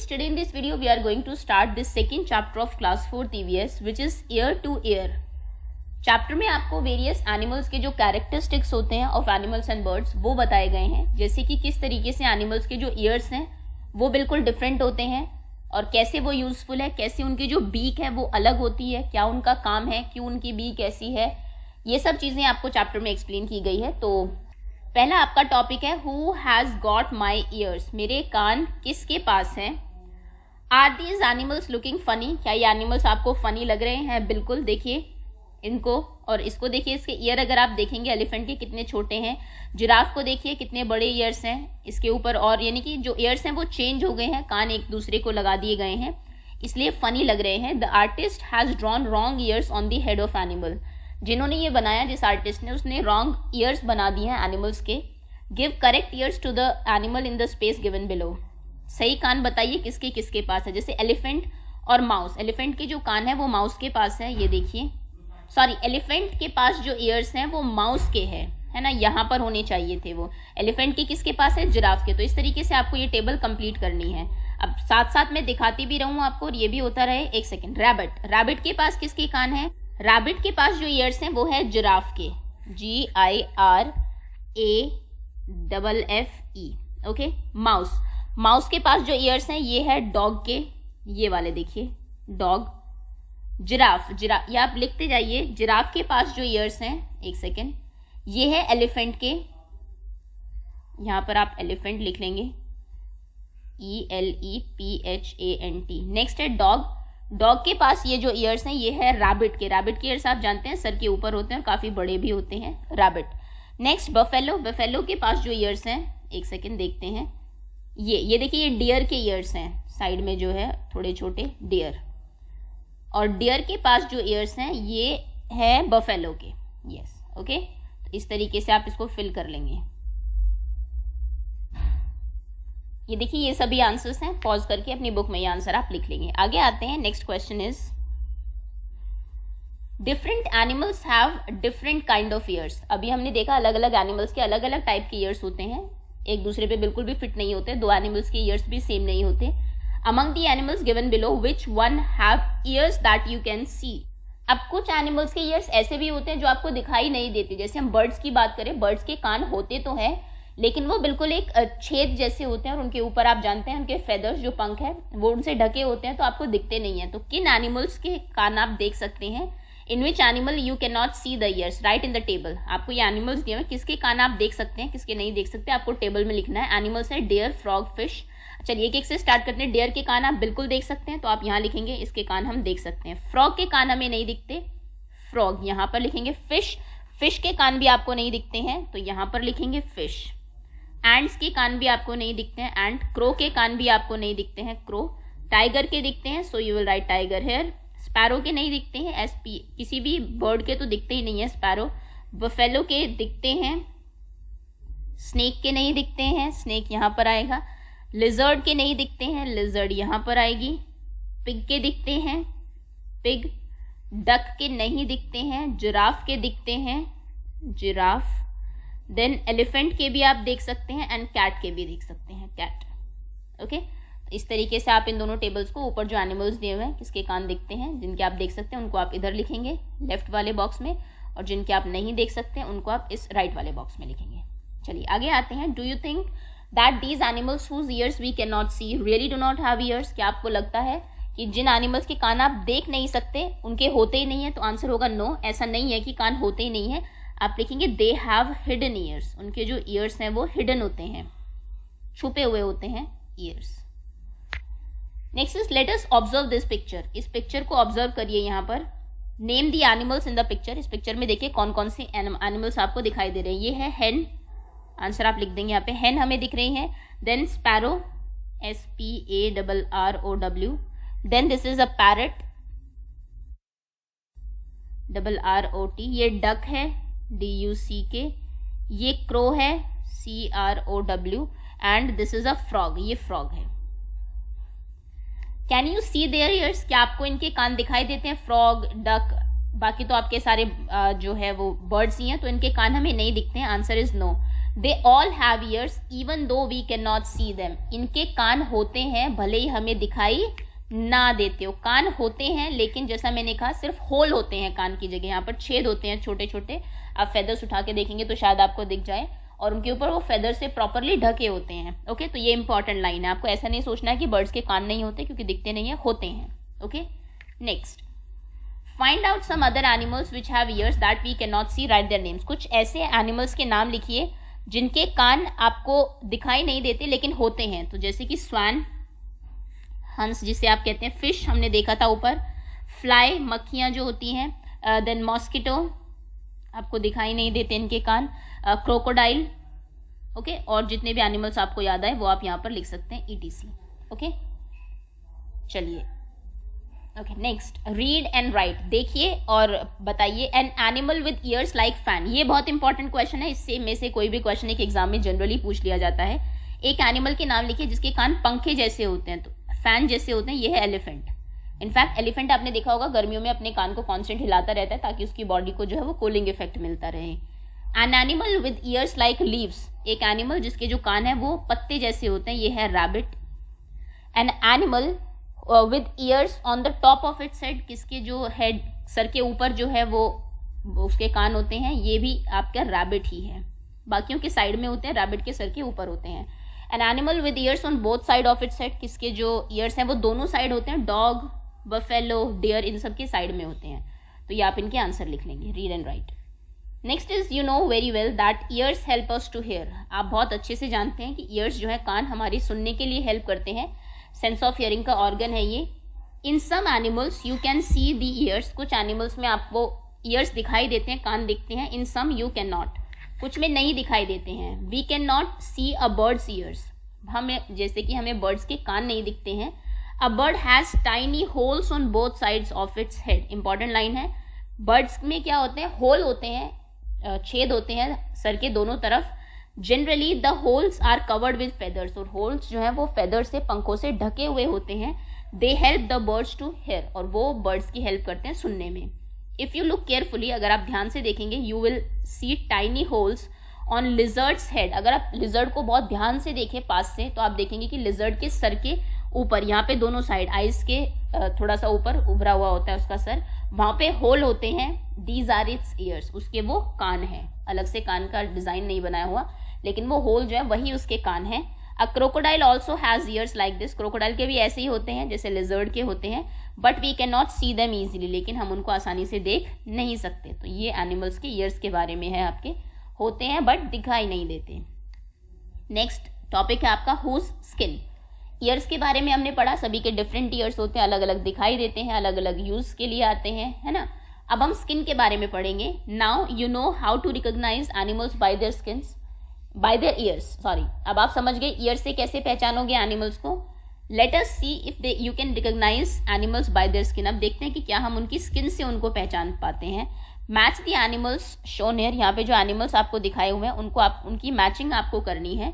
today in this video we are going to start this second chapter of class 4th EVS which is ear to ear. Chapter में आपको various animals के जो characteristics होते हैं of animals and birds वो बताए गए हैं, जैसे कि किस तरीके से एनिमल्स के जो ईयर्स हैं वो बिल्कुल डिफरेंट होते हैं और कैसे वो यूजफुल है, कैसे उनकी जो बीक है वो अलग होती है, क्या उनका काम है, क्यों उनकी बीक ऐसी है, ये सब चीज़ें आपको चैप्टर में एक्सप्लेन की गई है। तो पहला आपका टॉपिक है who has got my ears, मेरे कान किसके पास हैं। Are these animals looking funny, क्या ये एनिमल्स आपको फनी लग रहे हैं? बिल्कुल, देखिए इनको और इसको देखिए, इसके ईयर अगर आप देखेंगे एलिफेंट के कितने छोटे हैं, जिराफ को देखिए कितने बड़े ईयर्स हैं इसके ऊपर, और यानी कि जो ईयर्स हैं वो चेंज हो गए हैं, कान एक दूसरे को लगा दिए गए हैं इसलिए फनी लग रहे हैं। The artist has drawn wrong years on the head of animal, जिन्होंने ये बनाया, जिस आर्टिस्ट ने, उसने रॉन्ग ईयर्स बना दिए हैं एनिमल्स के। Give correct ears to the animal in the space given below, सही कान बताइए किसके किसके पास है। जैसे एलिफेंट और माउस, एलिफेंट के जो कान है वो माउस के पास है, ये देखिए, सॉरी एलिफेंट के पास जो ईयर्स हैं वो माउस के हैं, है ना, यहाँ पर होने चाहिए थे वो। एलिफेंट के किसके पास है? जिराफ के। तो इस तरीके से आपको ये टेबल कंप्लीट करनी है। अब साथ साथ मैं दिखाती भी रहूँ आपको और ये भी होता रहे। एक सेकेंड, रैबिट, रैबिट के पास किसके कान है? रैबिट के पास जो ईयर्स हैं वो है जिराफ के, GIRAFFE, ओके। माउस, माउस के पास जो ईयर्स हैं ये है डॉग के, ये वाले देखिए, डॉग। जिराफ, जिराफ, ये आप लिखते जाइए, जिराफ के पास जो ईयर्स हैं, एक सेकेंड, ये है एलिफेंट के, यहां पर आप एलिफेंट लिख लेंगे, ELEPHANT। नेक्स्ट है डॉग, डॉग के पास ये जो ईयर्स हैं ये है रैबिट के, रैबिट के ईयर्स आप जानते हैं सर के ऊपर होते हैं और काफी बड़े भी होते हैं, रैबिट। नेक्स्ट बफेलो, बफेलो के पास जो ईयर्स हैं, एक सेकेंड देखते हैं, ये देखिए, ये डियर के ईयर्स हैं, साइड में जो है थोड़े छोटे डियर, और डियर के पास जो ईयर्स हैं ये है बफेलो के, यस, ओके। तो इस तरीके से आप इसको फिल कर लेंगे। ये देखिए, ये सभी आंसर्स हैं, पॉज करके अपनी बुक में ये आंसर आप लिख लेंगे। आगे आते हैं, next question is different animals have different kind of years. अभी हमने देखा अलग अलग एनिमल्स के अलग अलग टाइप के ईयर्स होते हैं, एक दूसरे पे बिल्कुल भी फिट नहीं होते, दो एनिमल्स के ईयर्स भी सेम नहीं होते। Among the animals given below which one have ears that you can सी। अब कुछ एनिमल्स के ईयर्स ऐसे भी होते हैं जो आपको दिखाई नहीं देते, जैसे हम बर्ड्स की बात करें, बर्ड्स के कान होते तो हैं लेकिन वो बिल्कुल एक छेद जैसे होते हैं और उनके ऊपर आप जानते हैं उनके फेदर्स जो पंख है वो उनसे ढके होते हैं, तो आपको दिखते नहीं है। तो किन एनिमल्स के कान आप देख सकते हैं? In which animal you can not see the ears, right in the table. आपको ये एनिमल्स दिए हुए, किसके कान आप देख सकते हैं, किसके नहीं देख सकते, आपको टेबल में लिखना है। एनिमल्स है डियर, फ्रॉग, फिश। चलिए एक एक से स्टार्ट करते हैं। डियर के कान आप बिल्कुल देख सकते हैं, तो आप यहाँ लिखेंगे इसके कान हम देख सकते हैं। फ्रॉग के कान हमें नहीं दिखते, फ्रॉग यहाँ पर लिखेंगे। फिश, फिश के कान भी आपको नहीं दिखते हैं, तो यहाँ पर लिखेंगे फिश। एंड्स के कान भी आपको नहीं दिखते हैं, एंड। क्रो के कान भी आपको नहीं दिखते हैं, क्रो। टाइगर के दिखते हैं, so you will write tiger here. Sparrow के नहीं दिखते हैं, SP, किसी भी बर्ड के तो दिखते ही नहीं है स्पैरो। बफेलो के दिखते हैं, स्नेक के नहीं दिखते हैं, स्नेक यहाँ पर आएगा। लिजर्ड के नहीं दिखते हैं, लिजर्ड यहाँ पर आएगी। पिग के दिखते हैं, पिग। डक के नहीं दिखते हैं, जिराफ के दिखते हैं, जिराफ। देन एलिफेंट के भी आप देख सकते हैं, एंड कैट के भी देख सकते हैं, कैट, ओके। इस तरीके से आप इन दोनों टेबल्स को, ऊपर जो एनिमल्स दिए हुए हैं किसके कान दिखते हैं, जिनके आप देख सकते हैं उनको आप इधर लिखेंगे लेफ्ट वाले बॉक्स में, और जिनके आप नहीं देख सकते उनको आप इस राइट वाले बॉक्स में लिखेंगे। चलिए आगे आते हैं। Do you think that these animals whose ears we can not see really do not have ears, क्या आपको लगता है कि जिन एनिमल्स के कान आप देख नहीं सकते उनके होते ही नहीं है? तो आंसर होगा नो, ऐसा नहीं है कि कान होते ही नहीं है। आप लिखेंगे दे हैव हिडन ईयर्स, उनके जो ईयर्स हैं वो हिडन होते हैं, छुपे हुए होते हैं years. Next is let us observe this picture, इस पिक्चर को ऑब्जर्व करिए यहाँ पर। Name the animals in the picture, इस पिक्चर में देखिए कौन कौन से एनिमल्स आपको दिखाई दे रहे हैं। ये है हेन, आंसर आप लिख देंगे यहाँ पे, हेन हमें दिख रही है। Then sparrow, SPARROW। Then this is a parrot, RROT। ये डक है, DUCK। ये क्रो है, CROW। And this is a frog, ये फ्रॉग है। Can you see their ears, क्या आपको इनके कान दिखाई देते हैं? फ्रॉग, डक, बाकी तो आपके सारे जो है वो बर्ड्स ही हैं, तो इनके कान हमें नहीं दिखते हैं, answer is no. They all have ears even though we can not see them. इनके कान होते हैं भले ही हमें दिखाई ना देते हो। कान होते हैं लेकिन जैसा मैंने कहा सिर्फ होल होते हैं कान की जगह, यहाँ पर छेद होते हैं छोटे छोटे। आप फेदर्स उठा के देखेंगे तो शायद आपको दिख जाए, और उनके ऊपर वो फेदर से प्रॉपरली ढके होते हैं। ओके, तो ये इंपॉर्टेंट लाइन है। आपको ऐसा नहीं सोचना है कि बर्ड्स के कान नहीं होते, क्योंकि दिखते नहीं है, होते हैं। Okay, next, find out some other animals which have ears that we can not see, write their names. कुछ ऐसे एनिमल्स के नाम लिखिए जिनके कान आपको दिखाई नहीं देते लेकिन होते हैं। तो जैसे कि स्वान, हंस जिसे आप कहते हैं, फिश हमने देखा था ऊपर, फ्लाई मक्खियाँ जो होती हैं, देन मॉस्किटो आपको दिखाई नहीं देते इनके कान, क्रोकोडाइल। ओके, और जितने भी एनिमल्स आपको याद आए वो आप यहाँ पर लिख सकते हैं ETC। ओके, चलिए। Okay, next, read and right. देखिए और बताइए, an animal with years like fan. ये बहुत इंपॉर्टेंट क्वेश्चन है, इससे में से कोई भी क्वेश्चन एक एग्जाम में जनरली पूछ लिया जाता है। एक एनिमल के नाम लिखिए जिसके कान पंखे जैसे होते हैं, तो फैन जैसे होते हैं, ये है एलिफेंट। इनफैक्ट एलिफेंट आपने देखा होगा गर्मियों में अपने कान को कॉन्स्टेंट हिलाता रहता है ताकि उसकी बॉडी को जो है वो कूलिंग इफेक्ट मिलता रहे। An animal with years like leaves. एक एनिमल जिसके जो कान है वो पत्ते जैसे होते हैं, ये है rabbit. An animal with years on the top of its head. किसके जो हेड, सर के ऊपर जो है वो उसके कान होते हैं, ये भी आपका रैबिट ही है। बाकियों के साइड में होते हैं, रैबिट के सर के ऊपर होते हैं। An animal with years on both side of its head. किसके जो ईयर्स हैं वो दोनों साइड होते हैं, डॉग, बफेलो, डियर, इन सब के साइड में होते हैं। तो ये आप इनके आंसर लिख लेंगे, read and write. Next is, you know very well that ears help us to hear. आप बहुत अच्छे से जानते हैं कि ईयर्स जो है कान हमारी सुनने के लिए हेल्प करते हैं। सेंस ऑफ हियरिंग का ऑर्गन है ये। In some animals you can see the ears. कुछ एनिमल्स में आपको ईयर्स दिखाई देते हैं, कान दिखते हैं। In some you can not, कुछ में नहीं दिखाई देते हैं। We can not see a bird's ears. हमें, जैसे कि हमें बर्ड्स के कान नहीं दिखते हैं। A bird has tiny holes on both sides of its head. Important line है। बर्ड्स में क्या होते हैं, होल होते हैं, छेद होते हैं सर के दोनों तरफ। Generally the holes are covered with feathers. और होल्स जो है वो फेदर से, पंखों से ढके हुए होते हैं। They help the birds to hear, और वो बर्ड्स की हेल्प करते हैं सुनने में। इफ यू लुक केयरफुली, अगर आप ध्यान से देखेंगे, you will see tiny holes on lizards head. अगर आप लिजर्ड को बहुत ध्यान से देखें पास से, तो आप देखेंगे कि लिजर्ड के सर के ऊपर, यहाँ पे दोनों साइड, आइज के थोड़ा सा ऊपर उभरा हुआ होता है उसका सर, वहां पे होल होते हैं। These are its ears. उसके वो कान है, अलग से कान का डिजाइन नहीं बनाया हुआ, लेकिन वो होल जो है वही उसके कान है। अ crocodile also has years like this. Crocodile के भी ऐसे ही होते हैं जैसे लिजर्ड के होते हैं, but we can not see them easily. लेकिन हम उनको आसानी से देख नहीं सकते। तो ये एनिमल्स के ईयर्स के बारे में है आपके, होते हैं बट दिखाई नहीं देते। नेक्स्ट टॉपिक है आपका हुज स्किन। ईयर्स के बारे में हमने पढ़ा, सभी के डिफरेंट ईयर्स होते हैं, अलग अलग दिखाई देते हैं, अलग अलग यूज के लिए आते हैं, है ना। अब हम स्किन के बारे में पढ़ेंगे। Now you know how to recognise animals by their skins, by their ears, sorry. अब आप समझ गए ईयर से कैसे पहचानोगे एनिमल्स को। Let us see if they you can recognise animals by their skin. अब देखते हैं कि क्या हम उनकी स्किन से उनको पहचान पाते हैं। Match the animals shown here. यहाँ पे जो एनिमल्स आपको दिखाए हुए हैं उनको आप, उनकी मैचिंग आपको करनी है।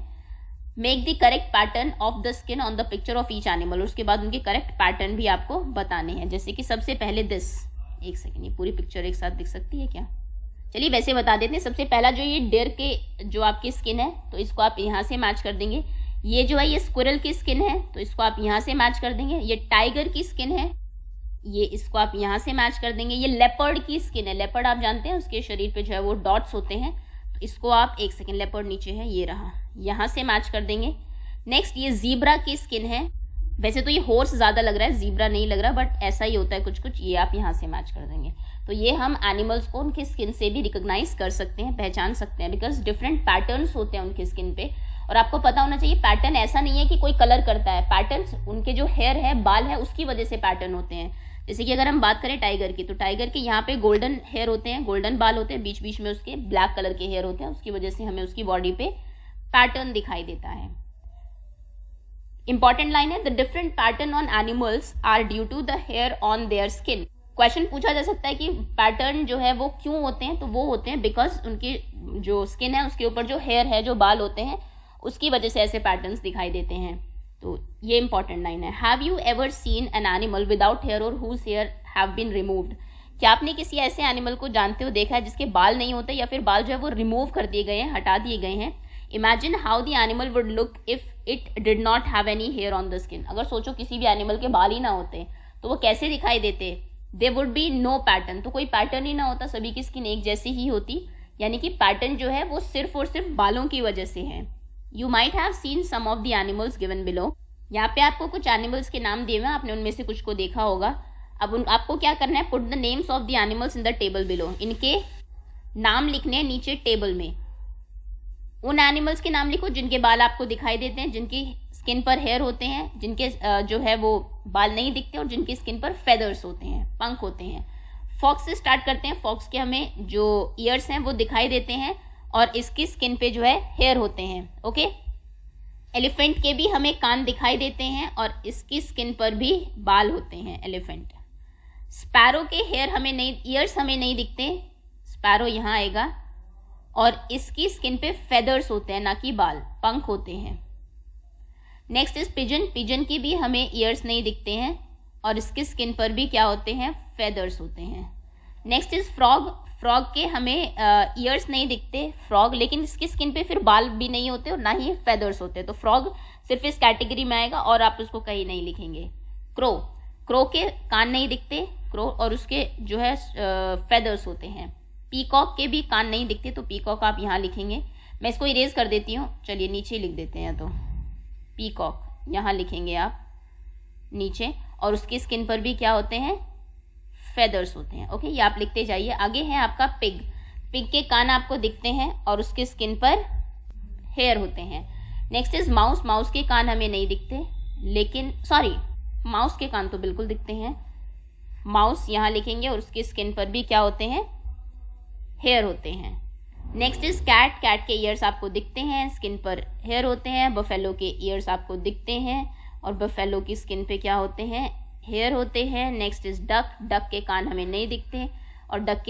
Make the correct pattern of the skin on the picture of each animal. उसके बाद उनके करेक्ट पैटर्न भी आपको बताने हैं। जैसे कि सबसे पहले दिस, एक सेकेंड, ये पूरी पिक्चर एक साथ दिख सकती है क्या? चलिए वैसे बता देते हैं। सबसे पहला जो ये डियर के जो आपकी स्किन है, तो इसको आप यहाँ से मैच कर देंगे। ये जो है ये स्क्विरल की स्किन है, तो इसको आप यहाँ से मैच कर देंगे। ये टाइगर की स्किन है, ये इसको आप यहाँ से मैच कर देंगे। ये लेपर्ड की स्किन है। लेपर्ड आप जानते हैं उसके शरीर पे जो है वो डॉट्स होते हैं, तो इसको आप, एक सेकेंड, लेपर्ड नीचे है, ये रहा, यहाँ से मैच कर देंगे। नेक्स्ट ये जीब्रा की स्किन है। वैसे तो ये हॉर्स ज्यादा लग रहा है, जीब्रा नहीं लग रहा, बट ऐसा ही होता है कुछ कुछ। ये आप यहाँ से मैच कर देंगे। तो ये हम एनिमल्स को उनके स्किन से भी रिकॉग्नाइज कर सकते हैं, पहचान सकते हैं, बिकॉज डिफरेंट पैटर्न्स होते हैं उनके स्किन पे। और आपको पता होना चाहिए पैटर्न ऐसा नहीं है कि कोई कलर करता है। पैटर्न्स उनके जो हेयर है, बाल है, उसकी वजह से पैटर्न होते हैं। जैसे कि अगर हम बात करें टाइगर की, तो टाइगर के यहाँ पे गोल्डन हेयर होते हैं, गोल्डन बाल होते हैं, बीच बीच में उसके ब्लैक कलर के हेयर होते हैं, उसकी वजह से हमें उसकी बॉडी पे पैटर्न दिखाई देता है। इंपॉर्टेंट लाइन है, the different pattern on animals are due to the hair on their skin. Question पूछा जा सकता है कि पैटर्न जो है वो क्यों होते हैं, तो वो होते हैं बिकॉज उनकी जो स्किन है उसके ऊपर जो हेयर है, जो बाल होते हैं, उसकी वजह से ऐसे पैटर्न्स दिखाई देते हैं। तो ये इंपॉर्टेंट लाइन है। Have you ever seen an animal without hair और whose hair have been removed. क्या आपने किसी ऐसे एनिमल को जानते हो, देखा है जिसके बाल नहीं होते या फिर बाल जो है वो रिमूव कर दिए गए हैं, हटा दिए गए हैं। Imagine how the animal would look if it did not have any hair on the skin. अगर सोचो किसी भी एनिमल के बाल ही ना होते तो वो कैसे दिखाई देते? They would be no pattern, तो कोई पैटर्न ही ना होता, सभी की स्किन एक जैसी ही होती, यानी कि पैटर्न जो है वो सिर्फ और सिर्फ बालों की वजह से है। You might have seen some of the animals given below. यहाँ पे आपको कुछ एनिमल्स के नाम दिए हुए हैं, आपने उनमें से कुछ को देखा होगा। अब आपको क्या करना है, put the names of the animals in the table below. इनके नाम लिखने हैं नीचे टेबल में। उन एनिमल्स के नाम लिखो जिनके बाल आपको दिखाई देते हैं, जिनकी स्किन पर हेयर होते हैं, जिनके जो है वो बाल नहीं दिखते, और जिनकी स्किन पर फेदर्स होते हैं, पंख होते हैं। फॉक्स से स्टार्ट करते हैं। फॉक्स के हमें जो ईयर्स हैं वो दिखाई देते हैं और इसकी स्किन पे जो है हेयर होते हैं। ओके, एलिफेंट के भी हमें कान दिखाई देते हैं और इसकी स्किन पर भी बाल होते हैं एलिफेंट। स्पैरो के हेयर हमें नहीं, ईयर्स हमें नहीं दिखते, स्पैरो यहाँ आएगा, और इसकी स्किन पे फेदर्स होते हैं, ना कि बाल, पंख होते हैं। Next is pigeon. पिजन की भी हमें ईयर्स नहीं दिखते हैं और इसकी स्किन पर भी क्या होते हैं, फेदर्स होते हैं। Next is frog. फ्रॉग के हमें ईयर्स नहीं दिखते, फ्रॉग, लेकिन इसकी स्किन पे फिर बाल भी नहीं होते और ना ही फेदर्स होते, तो फ्रॉग सिर्फ इस कैटेगरी में आएगा और आप उसको कहीं नहीं लिखेंगे। क्रो। क्रो के कान नहीं दिखते, क्रो, और उसके जो है फेदर्स होते हैं। पीकॉक के भी कान नहीं दिखते, तो पीकॉक आप यहाँ लिखेंगे। मैं इसको इरेज कर देती हूँ, चलिए नीचे लिख देते हैं, तो पीकॉक यहाँ लिखेंगे आप नीचे, और उसकी स्किन पर भी क्या होते हैं, फेदर्स होते हैं। ओके, ये आप लिखते जाइए। आगे है आपका पिग। पिग के कान आपको दिखते हैं और उसके स्किन पर हेयर होते हैं। Next is mouse. माउस के कान हमें नहीं दिखते, लेकिन माउस के कान तो बिल्कुल दिखते हैं। माउस यहाँ लिखेंगे और उसकी स्किन पर भी क्या होते हैं, हेयर होते हैं। Next is cat. कैट के ईयर्स आपको दिखते हैं, स्किन पर हेयर होते हैं। बफेलो के ईयर्स आपको दिखते हैं और बफेलो की स्किन पे क्या होते हैं, हेयर होते हैं। Next is duck. डक के कान हमें नहीं दिखते और डक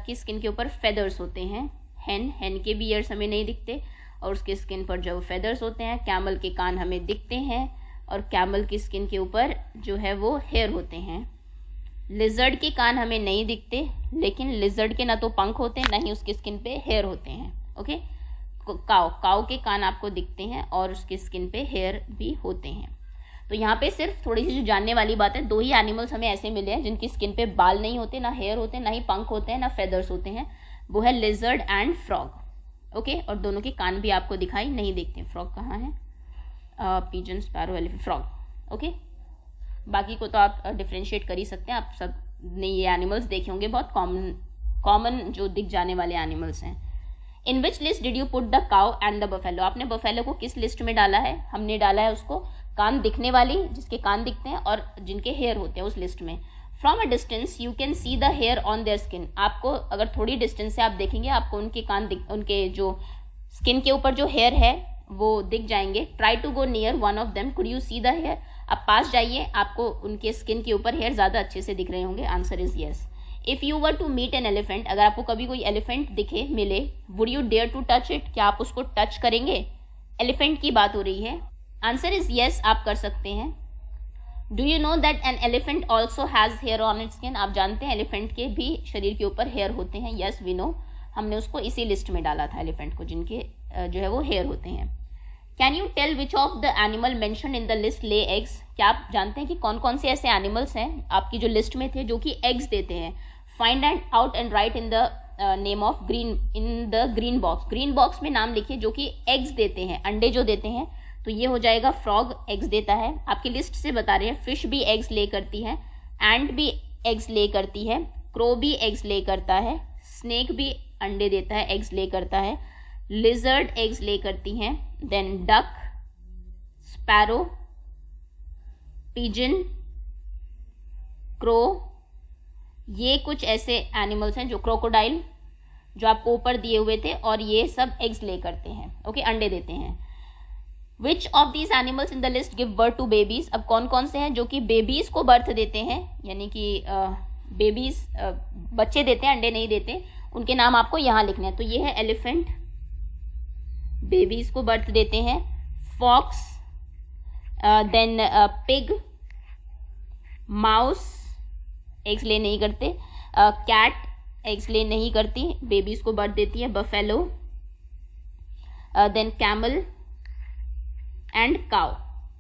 की स्किन के ऊपर फेदर्स होते हैं। हेन के भी ईयर्स हमें नहीं दिखते और उसके स्किन पर जो फेदर्स होते हैं। कैमल के कान हमें दिखते हैं और कैमल की स्किन के ऊपर जो है वो हेयर होते हैं। लिजर्ड के कान हमें नहीं दिखते, लेकिन लिजर्ड के ना तो पंख होते हैं, ना ही उसकी स्किन पे हेयर होते हैं। ओके, काऊ के कान आपको दिखते हैं और उसकी स्किन पे हेयर भी होते हैं। तो यहाँ पे सिर्फ थोड़ी सी जो जानने वाली बात है, 2 ही एनिमल्स हमें ऐसे मिले हैं जिनकी स्किन पे बाल नहीं होते, ना हेयर होते हैं, ना ही पंख होते हैं, ना फेदर्स होते हैं। वो है लिजर्ड एंड फ्रॉग। ओके, और दोनों के कान भी आपको दिखाई नहीं देते। फ्रॉग कहाँ है, pigeon, sparrow, elephant, frog. Okay, बाकी को तो आप डिफ्रेंशिएट कर ही सकते हैं। आप सब ने ये एनिमल्स देखे होंगे, बहुत कॉमन जो दिख जाने वाले एनिमल्स हैं। In which list did you put the cow and the buffalo. आपने बफेलो को किस लिस्ट में डाला है? हमने डाला है उसको कान दिखने वाली, जिसके कान दिखते हैं और जिनके हेयर होते हैं, उस लिस्ट में। From a distance you can see the hair on their skin. आपको अगर थोड़ी डिस्टेंस से आप देखेंगे, आपको उनके कान उनके जो स्किन के ऊपर जो हेयर है वो दिख जाएंगे। Try to go near one of them, could you see the hair. आप पास जाइए, आपको उनके स्किन के ऊपर हेयर ज़्यादा अच्छे से दिख रहे होंगे। Answer is yes. If you were to meet an elephant, अगर आपको कभी कोई एलिफेंट दिखे, मिले, would you dare to touch it, क्या आप उसको टच करेंगे? एलिफेंट की बात हो रही है। आंसर इज येस, आप कर सकते हैं। Do you know that an elephant also has hair on its skin. आप जानते हैं एलिफेंट के भी शरीर के ऊपर हेयर होते हैं। येस वी नो, हमने उसको इसी लिस्ट में डाला था, एलिफेंट को, जिनके जो है वो हेयर होते हैं। Can you tell which of the animal mention in the list lay eggs. क्या आप जानते हैं कि कौन कौन से ऐसे एनिमल्स हैं आपकी जो लिस्ट में थे जो कि एग्स देते हैं? Find and out and right in the name of in the green box. Green box में नाम लिखिए जो कि एग्स देते हैं, अंडे जो देते हैं। तो ये हो जाएगा, फ्रॉग एग्स देता है, आपकी लिस्ट से बता रहे हैं। फिश भी एग्स ले करती है, एंट भी एग्स ले करती है, क्रो भी एग्स ले करता है, स्नेक भी अंडे देता है, एग्स ले करता है, लिजर्ड एग्स ले करती हैं, then duck, sparrow, pigeon, crow, ये कुछ ऐसे एनिमल्स हैं जो क्रोकोडाइल जो आपको ऊपर दिए हुए थे, और ये सब एग्स ले करते हैं। ओके, अंडे देते हैं। Which of these animals in the list give birth to babies. अब कौन कौन से हैं जो कि बेबीज को बर्थ देते हैं, यानी कि बेबीज बच्चे देते हैं, अंडे नहीं देते, उनके नाम आपको यहाँ लिखने हैं। तो ये है एलिफेंट, बेबीज को बर्थ देते हैं। Fox, then pig, mouse eggs lay नहीं करते, कैट एग्स ले नहीं करती, बेबीज को बर्थ देती है। Buffalo, then camel and cow.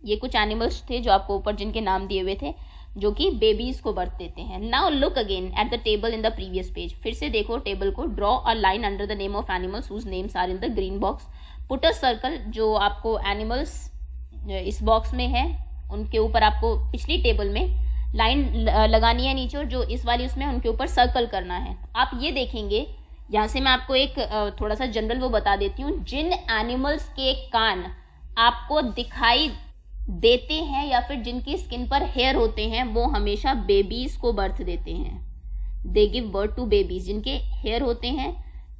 ये कुछ एनिमल्स थे जो आपको ऊपर जिनके नाम दिए हुए थे, जो कि बेबीज को बर्थ देते हैं। Now look again at the table in the previous page. फिर से देखो टेबल को। Draw a line under the name of animals whose names are in the green box. Put a circle, जो आपको animals इस box में है उनके ऊपर आपको पिछली टेबल में लाइन लगानी है नीचे, और जो इस वाली उसमें उनके ऊपर सर्कल करना है। आप ये देखेंगे, यहाँ से मैं आपको एक थोड़ा सा जनरल वो बता देती हूँ। जिन एनिमल्स के कान आपको दिखाई देते हैं या फिर जिनकी स्किन पर हेयर होते हैं, वो हमेशा बेबीज को बर्थ देते हैं। They give birth to babies. जिनके हेयर होते हैं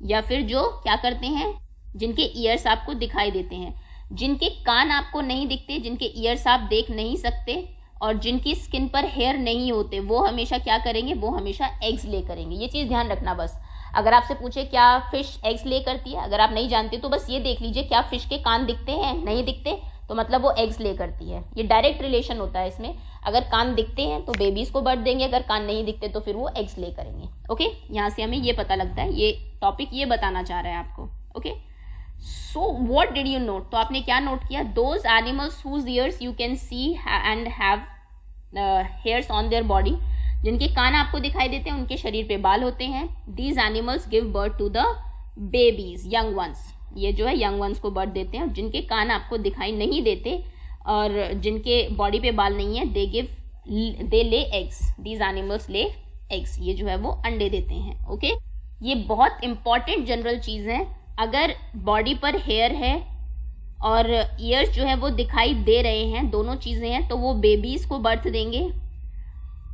या फिर जो क्या करते हैं, जिनके ईयर्स आपको दिखाई देते हैं। जिनके कान आपको नहीं दिखते, जिनके ईयर्स आप देख नहीं सकते, और जिनकी स्किन पर हेयर नहीं होते, वो हमेशा क्या करेंगे, वो हमेशा एग्स ले करेंगे। ये चीज़ ध्यान रखना बस। अगर आपसे पूछे क्या फिश एग्स ले करती है, अगर आप नहीं जानते तो बस ये देख लीजिए, क्या फिश के कान दिखते हैं, नहीं दिखते, तो मतलब वो एग्स ले करती है। ये डायरेक्ट रिलेशन होता है इसमें। अगर कान दिखते हैं तो बेबीज को बर्थ देंगे, अगर कान नहीं दिखते तो फिर वो एग्स ले करेंगे। ओके, यहाँ से हमें ये पता लगता है, ये टॉपिक ये बताना चाह रहा है आपको। Okay, so what did you note? तो आपने क्या नोट किया? Those animals whose ears you can see and have hairs on their body. जिनके कान आपको दिखाई देते हैं, उनके शरीर पे बाल होते हैं। These animals give birth to the babies, young ones. ये जो है यंग वंस को बर्थ देते हैं। जिनके कान आपको दिखाई नहीं देते और जिनके बॉडी पे बाल नहीं है, they lay eggs. These animals lay eggs. ये जो है वो अंडे देते हैं। ओके, ये बहुत इंपॉर्टेंट जनरल चीज है। अगर बॉडी पर हेयर है और ईयर्स जो है वो दिखाई दे रहे हैं, दोनों चीजें हैं, तो वो बेबीज को बर्थ देंगे,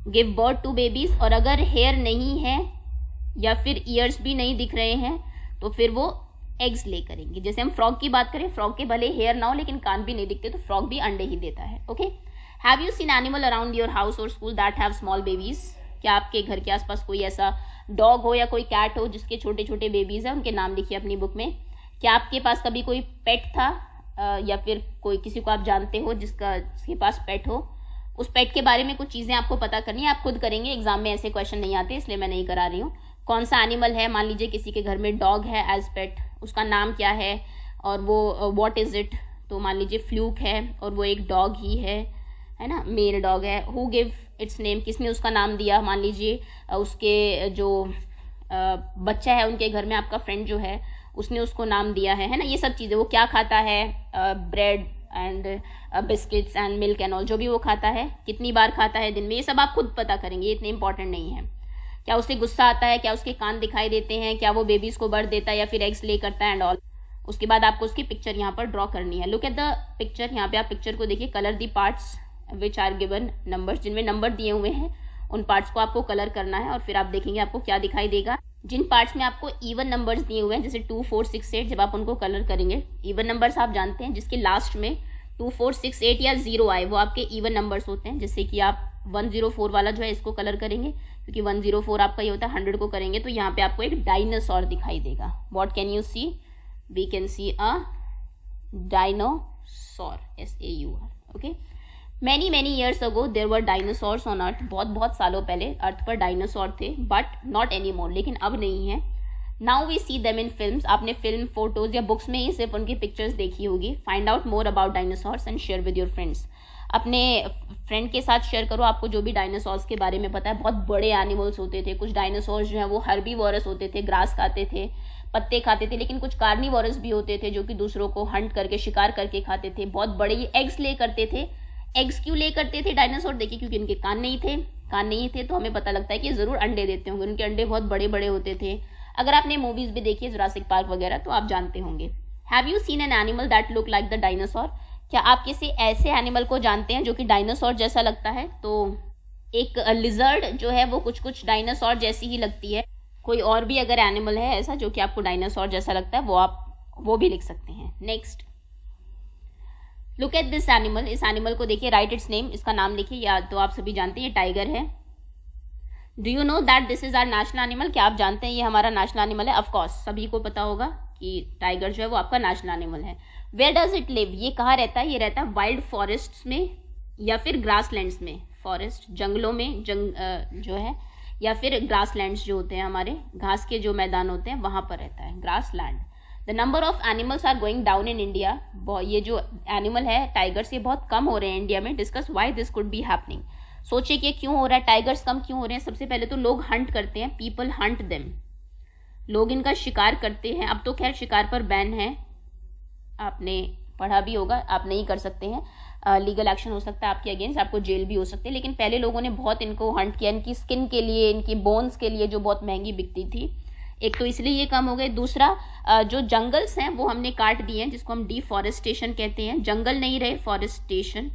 गिव बर्थ टू बेबीज। और अगर हेयर नहीं है या फिर ईयर्स भी नहीं दिख रहे हैं, तो फिर वो एग्स ले करेंगे। जैसे हम फ्रॉग की बात करें, फ्रॉग के भले हेयर ना हो लेकिन कान भी नहीं दिखते, तो फ्रॉग भी अंडे ही देता है। Okay, have you seen animal around your house और school that have small babies? क्या आपके घर के आसपास कोई ऐसा डॉग हो या कोई कैट हो जिसके छोटे छोटे बेबीज हैं? उनके नाम लिखिए अपनी बुक में। क्या आपके पास कभी कोई पेट था या फिर कोई किसी को आप जानते हो जिसके पास पेट हो? उस पेट के बारे में कुछ चीज़ें आपको पता करनी है, आप खुद करेंगे। एग्जाम में ऐसे क्वेश्चन नहीं आते, इसलिए मैं नहीं करा रही हूँ। कौन सा एनिमल है? मान लीजिए किसी के घर में डॉग है एज पेट, उसका नाम क्या है और वो व्हाट इज इट? तो मान लीजिए फ्लूक है और वो एक डॉग ही है ना, मेल डॉग है। Who give its name? किसने उसका नाम दिया? मान लीजिए उसके जो बच्चा है उनके घर में, आपका फ्रेंड जो है उसने उसको नाम दिया है ना। ये सब चीज़ें। वो क्या खाता है? Bread and biscuits and milk and all, जो भी वो खाता है, कितनी बार खाता है दिन में, ये सब आप खुद पता करेंगे, ये इतने इंपॉर्टेंट नहीं है। क्या उसे गुस्सा आता है? क्या उसके कान दिखाई देते हैं? क्या वो बेबीज को बर्थ देता है या फिर एग्स ले करता है एंड ऑल। उसके बाद आपको उसकी पिक्चर यहाँ पर ड्रॉ करनी है। Look at the picture. यहाँ पे आप पिक्चर को देखिए। Colour the parts which are given numbers. जिनमें नंबर दिए हुए हैं उन पार्ट्स को आपको कलर करना है और फिर आप देखेंगे आपको क्या दिखाई देगा। जिन पार्ट्स में आपको इवन नंबर्स दिए हुए हैं, जैसे 2, 4, 6, 8, जब आप उनको कलर करेंगे, इवन नंबर्स आप जानते हैं, जिसके लास्ट में 2, 4, 6, 8 या 0 आए, वो आपके इवन नंबर्स होते हैं। जैसे कि आप 104 वाला जो है इसको कलर करेंगे, क्योंकि 104 आपका ये होता है। 100 को करेंगे तो यहाँ पे आपको एक डायनासोर दिखाई देगा। What can you see? We can see a dinosaur, SAUR। Okay, many years ago there were dinosaurs on earth. बहुत सालों पहले अर्थ पर डायनासोर थे, बट नॉट एनी मोर, लेकिन अब नहीं है। Now we see them in films. आपने फिल्म, फोटोज या बुक्स में ही सिर्फ उनकी पिक्चर्स देखी होगी। Find out more about dinosaurs and share with your friends. अपने फ्रेंड के साथ शेयर करो आपको जो भी डायनासोर्स के बारे में पता है। बहुत बड़े एनिमल्स होते थे। कुछ डायनासोर्स जो है वो हर्बीवोरस होते थे, ग्रास खाते थे, पत्ते खाते थे, लेकिन कुछ कार्निवोरस भी होते थे जो कि दूसरों को हंट करके, शिकार करके खाते थे। बहुत बड़े, ये एग्स ले करते थे। एग्स क्यों ले करते थे डायनासोर? देखिए, क्योंकि इनके कान नहीं थे तो हमें पता लगता है कि जरूर अंडे देते होंगे। उनके अंडे बहुत बड़े बड़े होते थे। अगर आपने मूवीज भी देखी है, जुरासिक पार्क वगैरह, तो आप जानते होंगे। Have you scene an animal that look like the dinosaur? क्या आप किसी ऐसे एनिमल को जानते हैं जो कि डायनासोर जैसा लगता है? तो एक लिजर्ड जो है वो कुछ डायनासोर जैसी ही लगती है। कोई और भी अगर एनिमल है ऐसा जो कि आपको डायनासोर जैसा लगता है, वो भी लिख सकते हैं। Next, look at this animal. इस एनिमल को देखिए, राइट इट्स नेम, इसका नाम लिखिए। या तो आप सभी जानते हैं ये टाइगर है। Do you know that this is our national animal? क्या आप जानते हैं ये हमारा नेशनल एनिमल है? ऑफकोर्स सभी को पता होगा कि टाइगर जो है वो आपका नेशनल एनिमल है। Where does it live? ये कहाँ रहता है? ये रहता है वाइल्ड फॉरेस्ट में या फिर ग्रासलैंड्स में। फॉरेस्ट जंगलों में, जो है, या फिर ग्रासलैंड्स जो होते हैं हमारे, घास के जो मैदान होते हैं वहां पर रहता है, grassland. The number of animals are going down in India, ये जो एनिमल है टाइगर्स ये बहुत कम हो रहे हैं इंडिया में. Discuss why this could be happening. सोचिए कि क्यों हो रहा है, टाइगर्स कम क्यों हो रहे हैं. सबसे पहले तो लोग हंट करते हैं, पीपल हंट देम, लोग इनका शिकार करते हैं. अब तो खैर शिकार पर बैन है, आपने पढ़ा भी होगा, आप नहीं कर सकते हैं, लीगल एक्शन हो सकता है आपके अगेंस्ट, आपको जेल भी हो सकती है. लेकिन पहले लोगों ने बहुत इनको हंट किया, इनकी स्किन के लिए, इनकी बोन्स के लिए जो बहुत महंगी बिकती थी. एक तो इसलिए ये कम हो गए. दूसरा जो जंगल्स हैं वो हमने काट दिए हैं, जिसको हम डिफॉरेस्टेशन कहते हैं. जंगल नहीं रहे, फॉरेस्टेशन,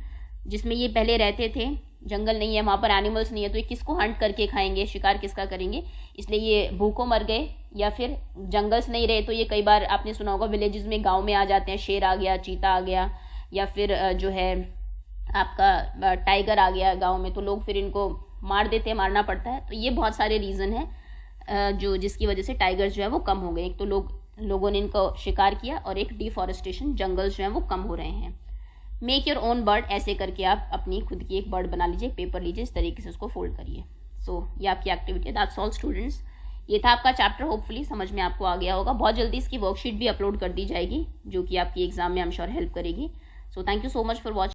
जिसमें ये पहले रहते थे. जंगल नहीं है, वहाँ पर एनिमल्स नहीं है, तो ये किसको हंट करके खाएंगे, शिकार किसका करेंगे, इसलिए ये भूखों मर गए. या फिर जंगल्स नहीं रहे तो ये कई बार आपने सुना होगा विलेजेस में, गांव में आ जाते हैं, शेर आ गया, चीता आ गया, या फिर जो है आपका टाइगर आ गया गांव में, तो लोग फिर इनको मार देते हैं, मारना पड़ता है. तो ये बहुत सारे रीज़न है जो जिसकी वजह से टाइगर्स जो है वो कम हो गए. एक तो लोगों ने इनको शिकार किया, और एक डिफॉरेस्टेशन, जंगल्स जो है वो कम हो रहे हैं. मेक योर ओन बर्ड, ऐसे करके आप अपनी खुद की एक बर्ड बना लीजिए, पेपर लीजिए, इस तरीके से उसको फोल्ड करिए. सो ये आपकी एक्टिविटी है. That's all students. ये था आपका चैप्टर, होपफुली समझ में आपको आ गया होगा. बहुत जल्दी इसकी वर्कशीट भी अपलोड कर दी जाएगी, जो कि आपकी एग्जाम में आई एम श्योर हेल्प करेगी. So thank you so much for watching.